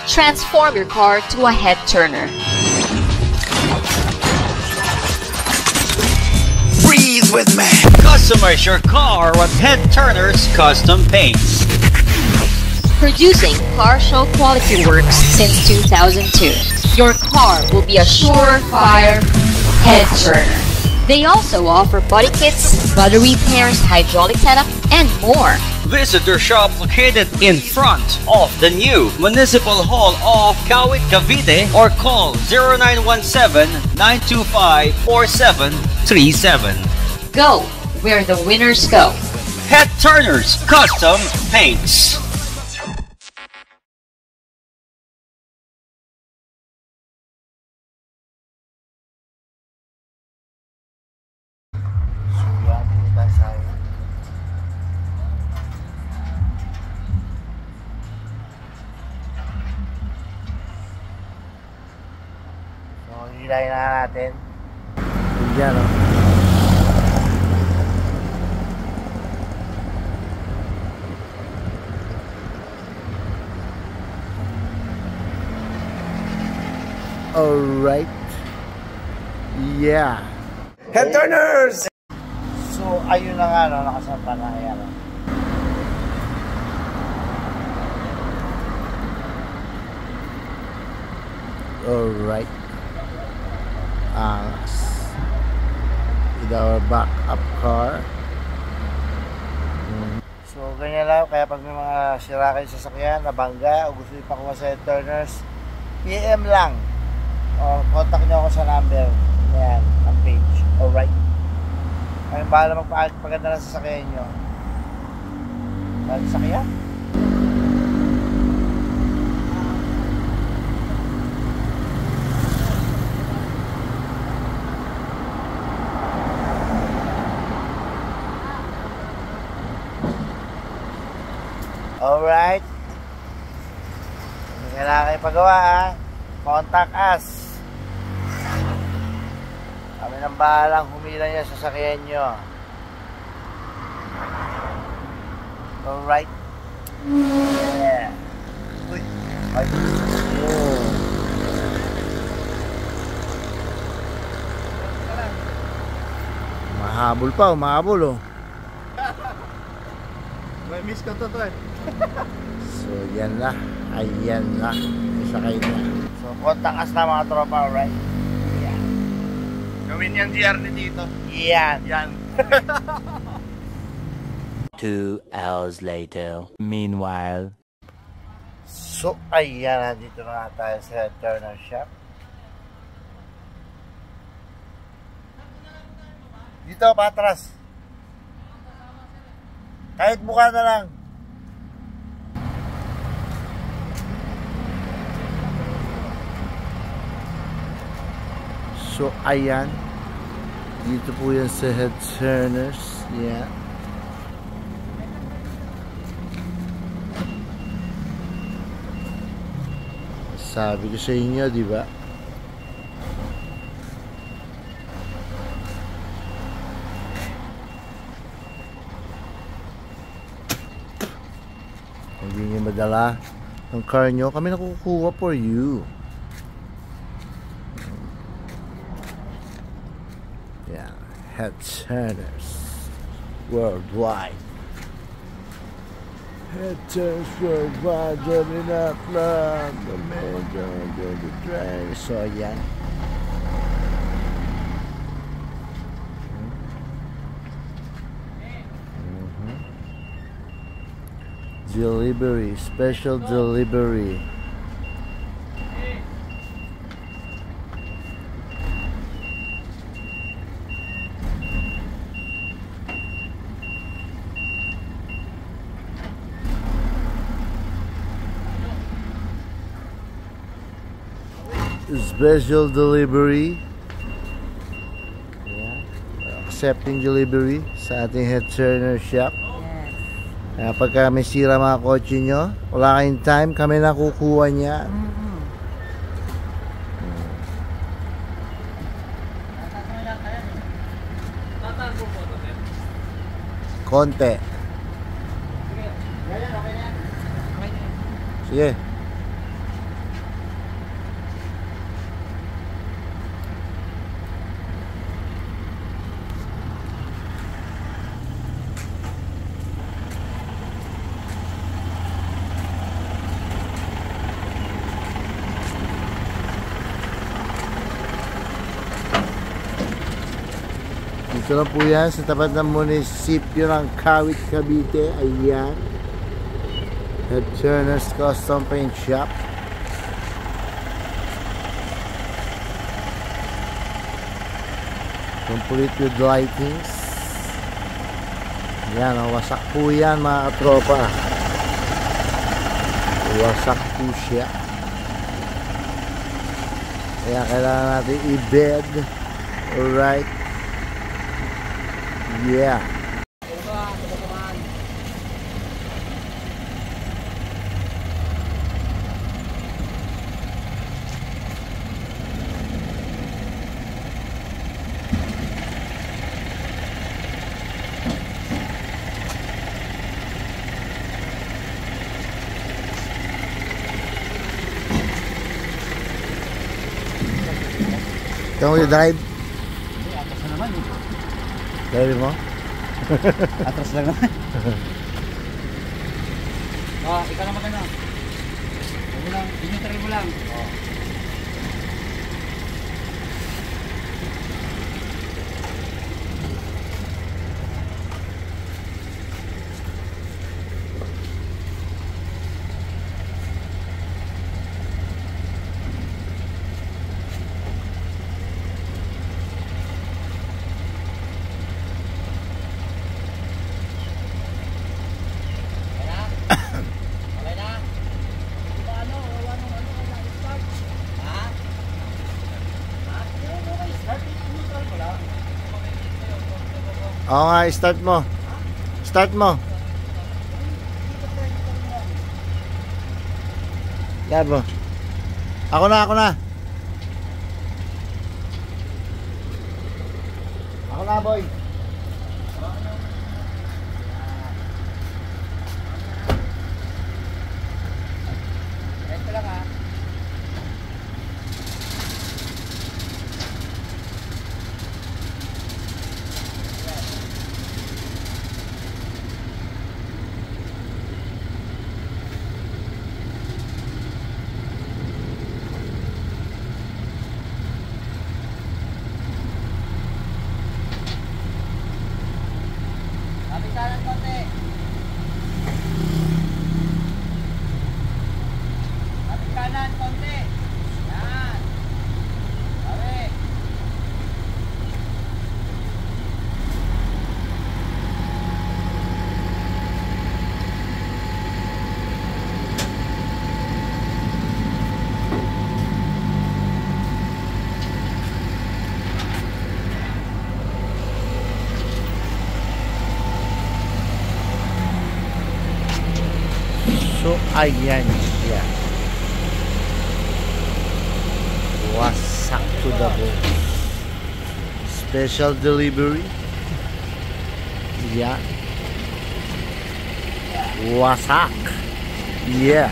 Transform your car to a head turner. Breathe with me. Customize your car with Head Turner's custom paints. Producing car show quality works since 2002. Your car will be a surefire head turner. They also offer body kits, body repairs, hydraulic setup, and more. Visit their shop located in front of the new Municipal Hall of Kawit, Cavite, or call 0917-925-4737. Go where the winners go. Head Turner's Custom Paints. Hilahin na natin. Diyan, no? Alright. Yeah. Head turners! So, ayun na nga, no? Nakasampa na yan. Alright. With our backup car. So ganyan lang, kaya pag may mga sira kayo sa sasakyan, nabangga o gusto nyo pakuha sa Head Turners, PM lang o contact nyo ako sa number yan, ang page. Alright, kayong bahala magpaganda ng sasakyan nyo. Sasakyan? Alright. Kung kailangan kayo pagawa, contact us. Kami nang bahalang humila niya sa sasakyan nyo. Alright. Yeah. Uy. Ay. Oh. Mahabol pa, mahabol oh. May miss ko to eh. So yan na. Ayan na. Isakay na. So contact us na mga tropa, alright? Yan. Gawin yan GR ni Tito. Yan. Yan. 2 hours later. Meanwhile. So ayan, dito na nga tayo sa Head Turner Shop. Dito, patras. Kahit buka na lang. So ayan, dito po yan sa Head Turners. Yeah. Sabi ko sa inyo, di ba? Hindi nyo madala ng car nyo, kami nakukuha for you. Yeah, Head Turners worldwide. Head Turners worldwide, joining up love, the man joined the train. So yan. Delivery, special delivery. Special delivery. Yeah. Accepting delivery sa ating Head Turner Shop. Kaya pagka may sira mga kotse nyo, wala kayong time, kami na kukuha niya. Konti. Sige. Ito lang po yan sa tapat ng munisipyo ng Kawit, Cavite. Ayan. Head Turner's Custom Paint Shop. Complete with lightings. Yan, wasak po yan mga katropa. Wasak po siya. Kaya kailangan natin i-bed. Alright. Yeah. Ikaw yung drive? Atras na naman eh. Drive mo? Atras lang naman. Ikaw naman ka na. Huwag mo lang, inutary mo lang. Oo nga, start mo. Start mo. Yan mo. Ako na. Ako na, boy. Ito lang ha. Kanan konti. Kanan konti. Yan. Sabi. So, ayan siya. Wasak to the bone. Special delivery. Yan. Wasak. Yeah.